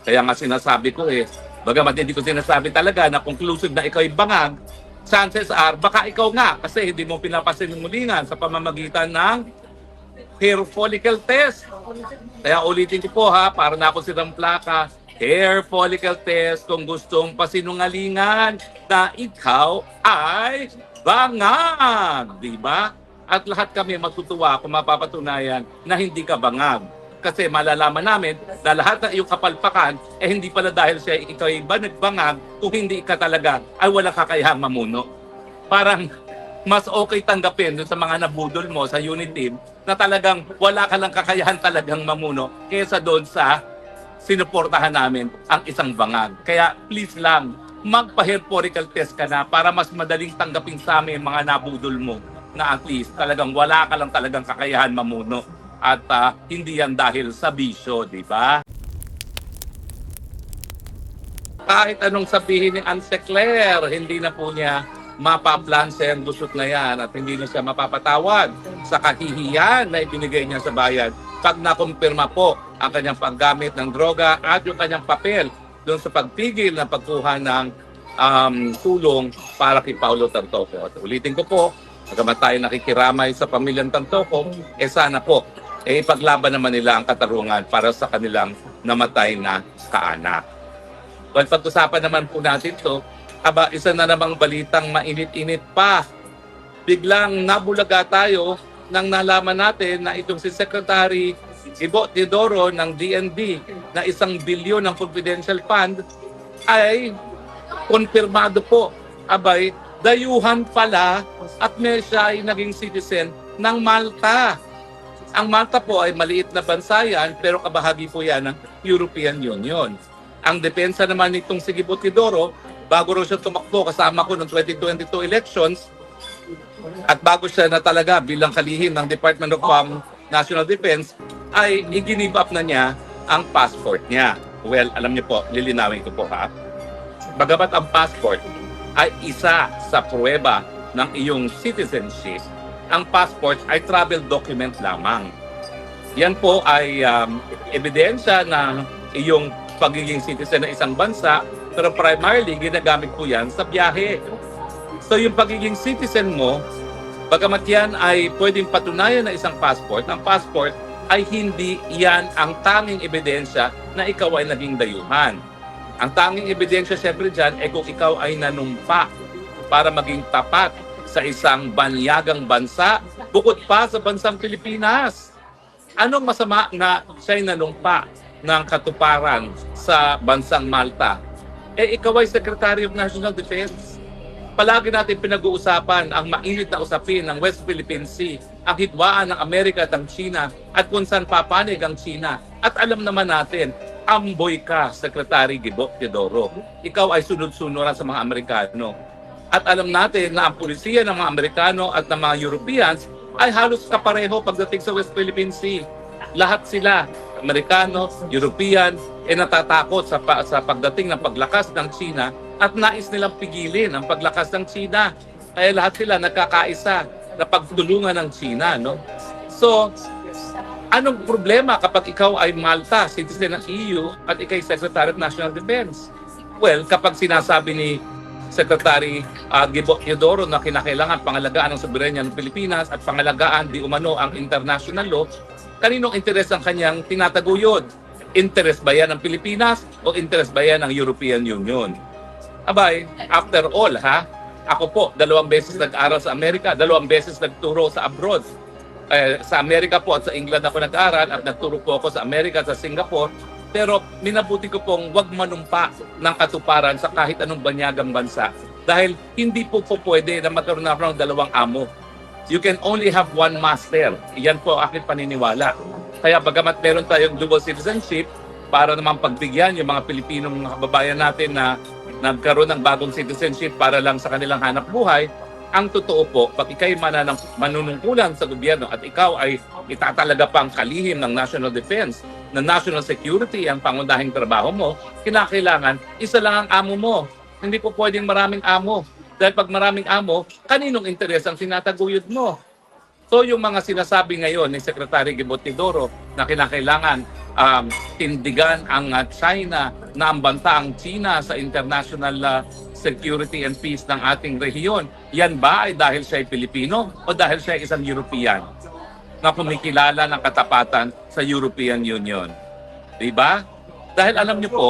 Kaya nga sinasabi ko bagamat hindi ko sinasabi talaga na conclusive na ikaw ay bangag, chances are baka ikaw nga kasi hindi mo pinapasimulingan sa pamamagitan ng hair follicle test. Kaya ulitin ko po para na ako silang plaka, hair follicle test kung gustong pasinungalingan na ikaw ay bangag, di ba? At lahat kami matutuwa kung mapapatunayan na hindi ka bangag. Kasi malalaman namin na lahat ng iyong kapalpakan hindi pala dahil siya ikaw ay ba nagbangag kung hindi ka talaga ay wala kakayahang mamuno. Parang mas okay tanggapin dun sa mga nabudol mo sa unit team na talagang wala ka lang kakayahan talagang mamuno kaysa doon sa sinuportahan namin ang isang bangag. Kaya please lang, magpa-hair follicle test ka na para mas madaling tanggapin sa amin mga nabudol mo na at least talagang wala ka lang talagang kakayahan mamuno. At hindi yan dahil sa bisyo, di ba? Kahit anong sabihin ni Anse Claire, hindi na po niya mapaplanse ang lusot na yan at hindi na siya mapapatawad sa kahihiyan na ibinigay niya sa bayan pag nakumpirma po ang kanyang paggamit ng droga at yung kanyang papel doon sa pagpigil na pagkuha ng tulong para kay Paulo Tantoco. At ulitin ko po, bagamat tayo nakikiramay sa pamilyang Tantoco, sana po ipaglaban naman nila ang katarungan para sa kanilang namatay na kaanak. Well, pag-usapan naman po natin to, isa na namang balitang mainit-init pa. Biglang nabulaga tayo nang nalaman natin na itong si Secretary Ibo Teodoro ng DND na 1 bilyon ng confidential fund ay konfirmado po. Dayuhan pala at siya ay naging citizen ng Malta. Ang Malta po ay maliit na bansa yan, pero kabahagi po yan ng European Union. Ang depensa naman nitong si Ibo Teodoro, bago raw siya tumakbo kasama ko noong 2022 elections, at bago siya na talaga bilang kalihim ng Department of National Defense, ay i-give up na niya ang passport niya. Well, alam niyo po, lilinawin ko po Bagamat ang passport ay isa sa pruweba ng iyong citizenship, ang passport ay travel document lamang. Yan po ay ebidensya na iyong pagiging citizen ng isang bansa, pero primarily ginagamit po yan sa biyahe. So yung pagiging citizen mo, bagamat yan ay pwedeng patunayan na isang passport, ang passport ay hindi yan ang tanging ebidensya na ikaw ay naging dayuhan. Ang tanging ebidensya siyempre dyan ay kung ikaw ay nanumpa para maging tapat sa isang banyagang bansa, bukod pa sa bansang Pilipinas. Anong masama na siya'y nanumpa ng katuparan sa bansang Malta? Ikaw ay Secretary of National Defense. Palagi natin pinag-uusapan ang mainit na usapin ng West Philippine Sea, ang hidwaan ng Amerika at ang China, at kung saan papanig ang China. At alam naman natin, amboy ka, Secretary Ibo Teodoro. Ikaw ay sunod-sunuran sa mga Amerikano. At alam natin na ang pulisiya ng mga Amerikano at ng mga Europeans ay halos kapareho pagdating sa West Philippine Sea. Lahat sila, Amerikano, European, natatakot sa pagdating ng paglakas ng China at nais nilang pigilin ang paglakas ng China. Kaya lahat sila nagkakaisa na pagtulungan ng China. No? So, anong problema kapag ikaw ay Malta, citizen ng EU, at ikaw ay Secretary of National Defense? Well, kapag sinasabi ni Secretary Ibo Teodoro na kinakailangan pangalagaan ang soberanya ng Pilipinas at pangalagaan di umano ang international law, kaninong interes ang kanyang tinataguyod? Interes ba yan ng Pilipinas o interes ba yan ng European Union? After all, ako po, 2 beses nag-aral sa Amerika, 2 beses nagturo sa abroad. Sa Amerika po at sa England ako nag-aral at nagturo po ako sa Amerika at sa Singapore. Pero minabuti ko pong wag manumpa ng katuparan sa kahit anong banyagang bansa. Dahil hindi po pwede na magkaroon na ng 2 amo. You can only have 1 master. Iyan po ang aking paniniwala. Kaya bagamat meron tayong dual citizenship, para naman pagbigyan yung mga Pilipinong kababayan natin na nagkaroon ng bagong citizenship para lang sa kanilang hanap buhay, ang totoo po, pag ikaw'y manunungkulan sa gobyerno at ikaw ay itatalaga pang kalihim ng national defense, na national security ang pangunahing trabaho mo, kinakailangan isa lang ang amo mo. Hindi po pwedeng maraming amo. Dahil pag maraming amo, kaninong interes ang sinataguyod mo? So yung mga sinasabi ngayon ni Secretary Ibo Teodoro na kinakailangan tindigan ang China na ang banta ang China sa international security and peace ng ating rehiyon. Yan ba ay dahil siya ay Pilipino o dahil siya ay isang European na kumikilala ng katapatan sa European Union? Diba? Dahil alam niyo po,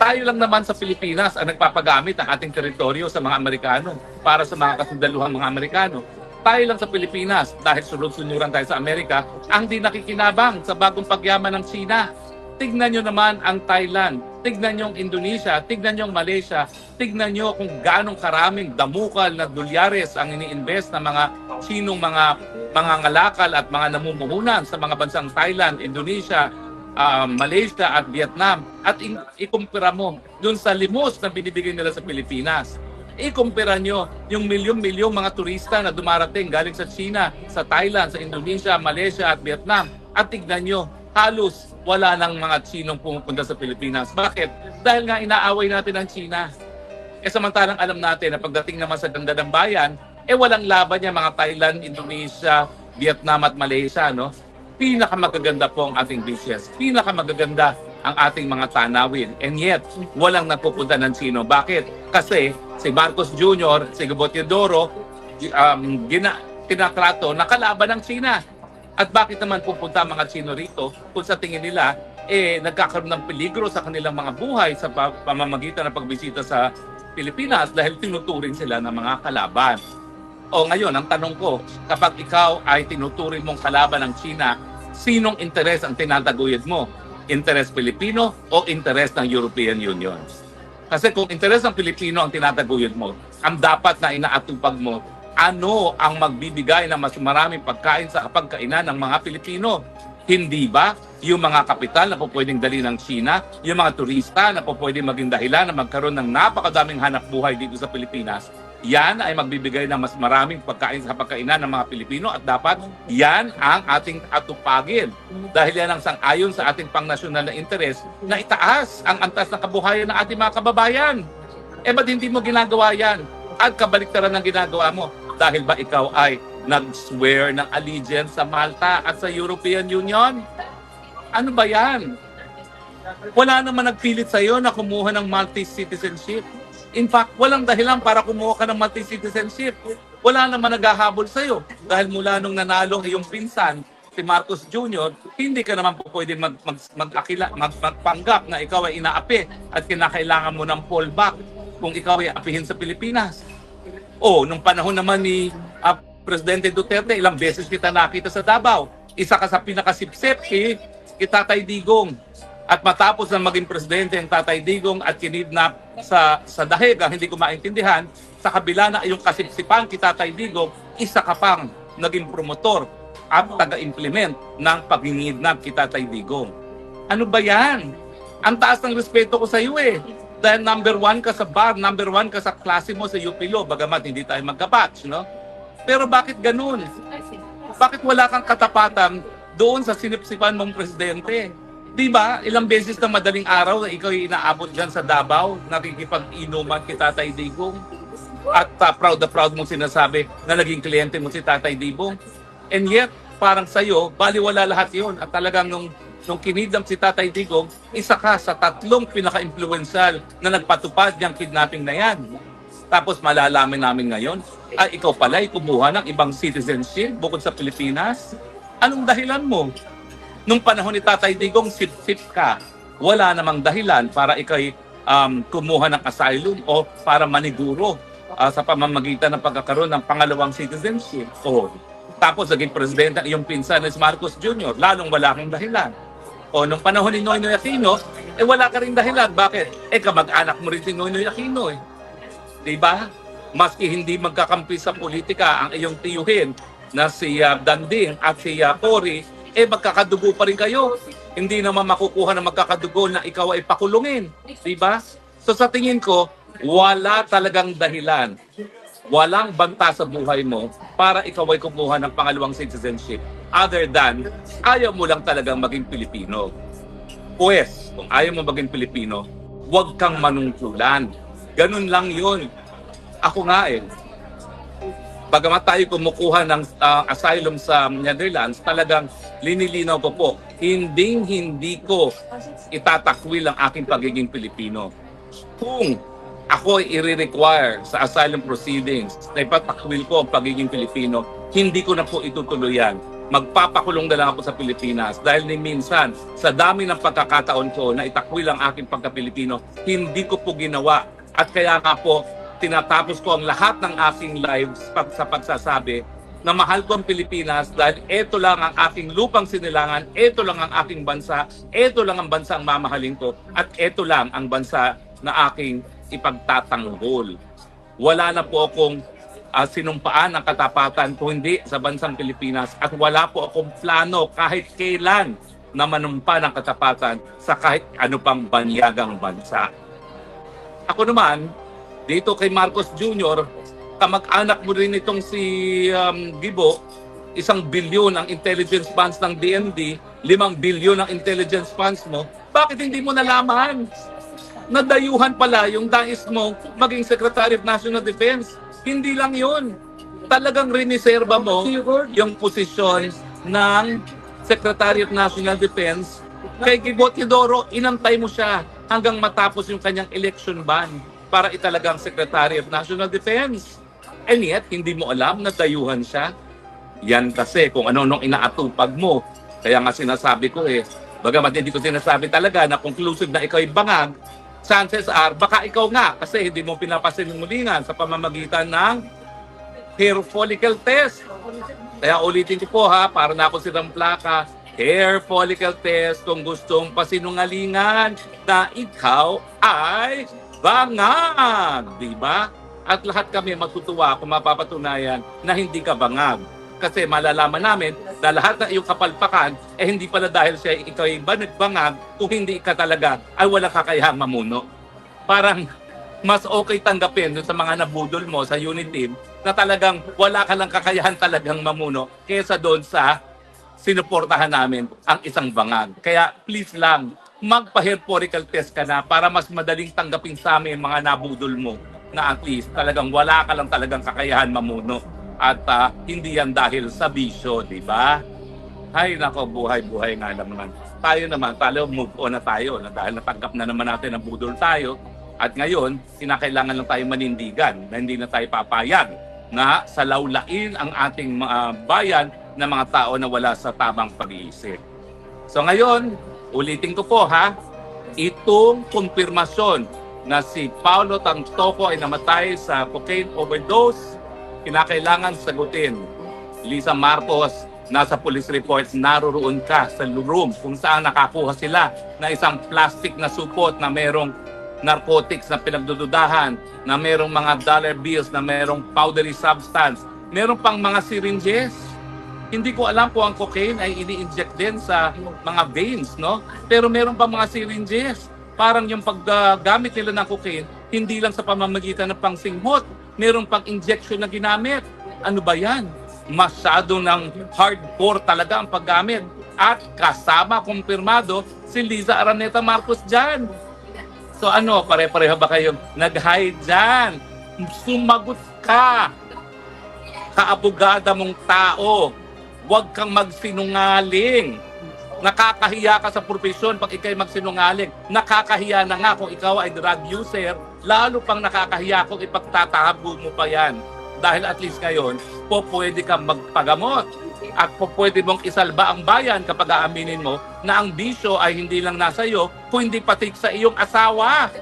tayo lang naman sa Pilipinas ang nagpapagamit ng ating teritoryo sa mga Amerikano para sa mga kasundaluhang mga Amerikano. Tayo lang sa Pilipinas, dahil sunod-sunuran tayo sa Amerika, ang di nakikinabang sa bagong pagyaman ng China. Tignan nyo naman ang Thailand, tignan nyo ang Indonesia, tignan nyo ang Malaysia, tignan nyo kung gaano karaming damukal na dolyares ang ini-invest ng mga Chinong mga ngalakal at mga namumuhunan sa mga bansang Thailand, Indonesia, Malaysia at Vietnam, at ikumpira mo dun sa limos na binibigay nila sa Pilipinas. Ikumpira nyo yung milyon-milyong mga turista na dumarating galing sa China, sa Thailand, sa Indonesia, Malaysia at Vietnam, at tignan nyo, halos wala nang mga Chinong pumupunta sa Pilipinas. Bakit? Dahil nga inaaway natin ang China. Samantalang alam natin na pagdating naman sa ganda ng bayan, walang laban niya mga Thailand, Indonesia, Vietnam at Malaysia, no? Pinakamagaganda po ang ating beaches. Pinakamagaganda ang ating mga tanawin. And yet, walang napupunta ng Chino. Bakit? Kasi si Marcos Jr., si Gobot Teodoro, tinatrato na kalaban ng China. At bakit naman pupunta ang mga Chino rito kung sa tingin nila, nagkakaroon ng peligro sa kanilang mga buhay sa pamamagitan ng pagbisita sa Pilipinas dahil tinuturing sila ng mga kalaban. O ngayon, ang tanong ko, kapag ikaw ay tinuturing mong kalaban ng China, sinong interes ang tinataguyod mo? Interes Pilipino o interes ng European Union? Kasi kung interes ng Pilipino ang tinataguyod mo, ang dapat na inaatupag mo, ano ang magbibigay ng mas maraming pagkain sa kapagkainan ng mga Pilipino? Hindi ba yung mga kapital na po pwedeng dali ng China, yung mga turista na po pwedeng maging dahilan na magkaroon ng napakadaming hanap buhay dito sa Pilipinas? Yan ay magbibigay ng mas maraming pagkain sa pagkainan ng mga Pilipino at dapat yan ang ating atupagin. Dahil yan ang sang-ayon sa ating pangnasyonal na interes na itaas ang antas ng kabuhayan ng ating mga kababayan. Ba't hindi mo ginagawa yan? At kabaliktaran ng ginagawa mo. Dahil ba ikaw ay nag-swear ng allegiance sa Malta at sa European Union? Ano ba yan? Wala naman nagpilit sa iyo na kumuha ng multi-citizenship. In fact, walang dahilan para kumuha ka ng multi-citizenship. Wala naman naghahabol sa iyo. Dahil mula nung nanalo iyong pinsan, si Marcos Jr., hindi ka naman po pwede magpanggap na ikaw ay inaapi at kinakailangan mo ng fallback kung ikaw ay apihin sa Pilipinas. Nung panahon naman ni Presidente Duterte, ilang beses kita nakita sa Davao. Isa ka sa pinakasipsip kay Tatay Digong. At matapos na maging presidente ang Tatay Digong at kinidnap sa dahig, hindi ko maintindihan, sa kabila na yung kasipsipan kay Tatay Digong, isa ka pang naging promotor at taga-implement ng pag-nidnap kay Tatay Digong. Ano ba yan? Ang taas ng respeto ko sa iyo Dahil number 1 ka sa bar, number 1 ka sa klase mo sa UP Law, bagamat hindi tayo magka-batch, no? Pero bakit ganun? Bakit wala kang katapatan doon sa sinipsipan mong presidente? Di ba? Ilang beses na madaling araw na ikaw inaabot dyan sa Davao, nakikipag-inuman kay Tatay Digong. At proud na proud mong sinasabi na naging kliyente mo si Tatay Digong. And yet, parang sa'yo, baliwala lahat yon. At talagang nung kinidnap si Tatay Digong, isa ka sa 3 pinaka-influential na nagpatupad niyang kidnapping na yan. Tapos malalaman namin ngayon, ikaw pala ay kumuha ng ibang citizenship bukod sa Pilipinas. Anong dahilan mo? Nung panahon ni Tatay Digong, sip-sip ka. Wala namang dahilan para ikay kumuha ng asylum o para maniguro sa pamamagitan ng pagkakaroon ng pangalawang citizenship. Tapos naging presidente ang iyong pinsan na si Marcos Jr., lalong wala kang dahilan. Nung panahon ni Noynoy Aquino, wala ka rin dahilan. Bakit? Kamag-anak mo rin si Noynoy Aquino. Diba? Maski hindi magkakampi sa politika ang iyong tiyuhin na si Danding at si Cory, magkakadugo pa rin kayo. Hindi naman makukuha na magkakadugo na ikaw ay pakulungin. Diba? So sa tingin ko, wala talagang dahilan. Walang banta sa buhay mo para ikaw ay kumuha ng pangalawang citizenship. Other than, ayaw mo lang talagang maging Pilipino. Pues, kung ayaw mo maging Pilipino, huwag kang manungkulan. Ganun lang yun. Ako nga Bagamat tayo kumukuha ng asylum sa Netherlands, talagang linilinaw ko po, hindi ko itatakwil ang aking pagiging Pilipino. Kung ako ay i-require sa asylum proceedings na ipatakwil ko ang pagiging Pilipino, hindi ko na po itutuloy yan. Magpapakulong na lang ako sa Pilipinas dahil ni minsan, sa dami ng pagkakataon ko na itakwil ang aking pagka-Pilipino, hindi ko po ginawa. At kaya nga po, tinatapos ko ang lahat ng aking lives sa pagsasabi na mahal ko ang Pilipinas dahil ito lang ang aking lupang sinilangan, ito lang ang aking bansa, ito lang ang bansa ang mamahalin ko, at ito lang ang bansa na aking ipagtatanggol. Wala na po akong sinumpaan ng katapatan kung hindi sa bansang Pilipinas, at wala po akong plano kahit kailan na manumpa ng katapatan sa kahit ano pang banyagang bansa. Ako naman, dito kay Marcos Jr., kamag-anak mo rin itong si Gibo, 1 bilyon ang intelligence funds ng DND, 5 bilyon ang intelligence funds mo, bakit hindi mo nalaman? Nadayuhan pala yung dais mo maging Secretary of National Defense. Hindi lang yun. Talagang riniserba mo yung posisyon ng Secretary of National Defense. Kay Gibo Teodoro, inantay mo siya hanggang matapos yung kanyang election ban para italagang Secretary of National Defense. And yet, hindi mo alam na dayuhan siya. Yan kasi kung ano-anong inaatupag mo. Kaya nga sinasabi ko bagamat hindi ko sinasabi talaga na conclusive na ikaw ay bangag, chances are, baka ikaw nga kasi hindi mo pinapasimulingan sa pamamagitan ng hair follicle test. Kaya ulitin ko po para na ako silang plaka, hair follicle test kung gustong pasinungalingan na ikaw ay bangag, di ba? At lahat kami matutuwa kung mapapatunayan na hindi ka bangag. Kasi malalaman namin na lahat ng iyong kapalpakan hindi pala dahil siya ikaw ay bangag kung hindi ka talaga ay walang kakayahang mamuno. Parang mas okay tanggapin dun sa mga nabudol mo sa unit team na talagang wala ka lang kakayahan talagang mamuno kaysa doon sa sinuportahan namin ang isang bangag. Kaya please lang, magpa-hair follicle test ka na para mas madaling tanggapin sa amin mga nabudol mo na at least talagang wala ka lang talagang kakayahan mamuno. At hindi yan dahil sa bisyo, di ba? Ay, nako, buhay-buhay nga naman. Tayo move on na tayo na dahil natanggap na naman natin ang budol tayo. At ngayon, kinakailangan lang tayo manindigan na hindi na tayo papayag na salawlain ang ating bayan na mga tao na wala sa tamang pag-iisip. So ngayon, ulitin ko po itong kumpirmasyon na si Paulo Tangtoco ay namatay sa cocaine overdose, kinakailangan sagutin. Lisa Marcos, nasa police reports, naroroon ka sa room kung saan nakakuha sila na isang plastic na supot na merong narcotics na pinagdududahan, na merong mga dollar bills, na merong powdery substance, meron pang mga syringes. Hindi ko alam kung ang cocaine ay ini-inject din sa mga veins, no? Pero meron pang mga syringes. Parang yung paggamit nila ng cocaine, hindi lang sa pamamagitan ng pangsinghot, meron pang injection na ginamit. Ano ba yan? Masyado ng hardcore talaga ang paggamit. At kasama, kumpirmado, si Liza Araneta Marcos dyan. So ano, pare-pareho ba kayong nag-hide dyan? Sumagot ka! Kaabogada mong tao, huwag kang magsinungaling. Nakakahiya ka sa profesyon pag ikay magsinungaling. Nakakahiya na nga kung ikaw ay drug user, lalo pang nakakahiya kung ipagtatago mo pa yan. Dahil at least ngayon, pwede kang magpagamot at pwede mong isalba ang bayan kapag aaminin mo na ang bisyo ay hindi lang nasa iyo, kundi pati sa iyong asawa.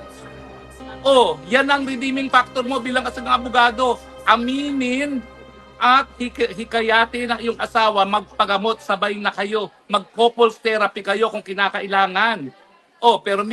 Oh, yan ang redeeming factor mo bilang isang abogado. Aminin at hikayatin ng iyong asawa magpagamot, sabay na kayo, mag-couples therapy kayo kung kinakailangan. Oh, pero